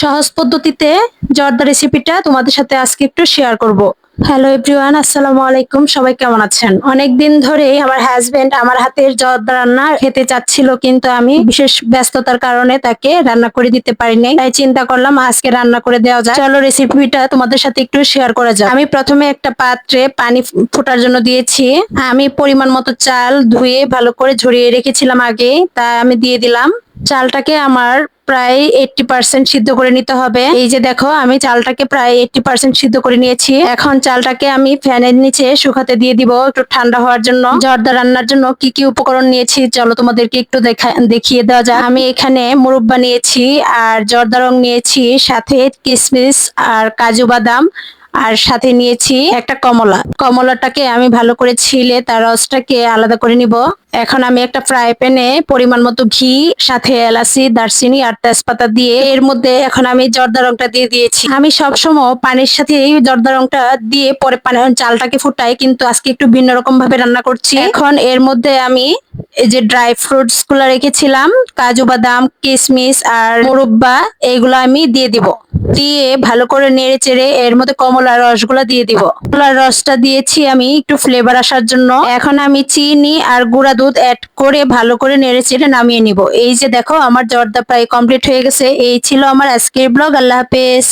সহজ পদ্ধতিতে জর্দা রেসিপিটা তোমাদের সাথে আজকে একটু শেয়ার করব। হ্যালো এভরিওয়ান, আসসালামু আলাইকুম। সবাই কেমন আছেন? অনেকদিন ধরেই আমার হাজবেন্ড আমার হাতের জর্দা রান্না খেতে চাচ্ছিল, কিন্তু আমি বিশেষ ব্যস্ততার কারণে তাকে রান্না করে দিতে পারিনি। তাই চিন্তা করলাম আজকে রান্না করে দেওয়া যায়। চলো রেসিপিটা তোমাদের সাথে একটু শেয়ার করা যাক। আমি প্রথমে একটা পাত্রে পানি ফোটার জন্য দিয়েছি। আমি পরিমাণ মতো চাল ধুয়ে ভালো করে ঝরিয়ে রেখেছিলাম আগে, তা আমি দিয়ে দিলাম। চালটাকে আমার প্রায় 80% সিদ্ধ করে নিতে হবে। এই যে দেখো, আমি চালটাকে প্রায় 80% সিদ্ধ করে নিয়েছি। এখন চালটাকে আমি ফ্যানের নিচে শুকাতে দিয়ে দিব একটু ঠান্ডা হওয়ার জন্য। জর্দা রান্নার জন্য কি কি উপকরণ নিয়েছি চলো তোমাদেরকে একটু দেখিয়ে দেওয়া যাক। আমি এখানে মুরব্বা নিয়েছি, আর জর্দা রং নিয়েছি, সাথে কিশমিশ আর কাজু বাদাম, আর সাথে নিয়েছি একটা কমলা। কমলাটাকে আমি ভালো করে ছিলে তার রসটাকে আলাদা করে নিব। এখন আমি একটা ফ্রাই প্যানে পরিমাণ মতো ঘি, সাথে এলাচি, দারচিনি আর তেজপাতা দিয়ে এর মধ্যে এখন আমি জর্দা রংটা দিয়ে দিয়েছি। আমি সবসময় পানির সাথে এই জর্দা রংটা দিয়ে পরে চালটাকে ফুটাই, কিন্তু আজকে একটু ভিন্ন রকম ভাবে রান্না করছি। এখন এর মধ্যে আমি এই যে ড্রাই ফ্রুটস গুলা রেখেছিলাম, কাজু বাদাম, কিশমিশ আর মুরব্বা, এইগুলো আমি দিয়ে দিব। দিয়ে ভালো করে নেড়ে চেড়ে এর মধ্যে কমলার রসগুলা দিয়ে দিব। কমলার রসটা দিয়েছি আমি একটু ফ্লেভার আসার জন্য। এখন আমি চিনি আর গুঁড়া দুধ অ্যাড করে ভালো করে নেড়ে চেড়ে নামিয়ে নিব। এই যে দেখো, আমার জর্দা প্রায় কমপ্লিট হয়ে গেছে। এই ছিল আমার আজকের ব্লগ। আল্লাহ হাফেজ।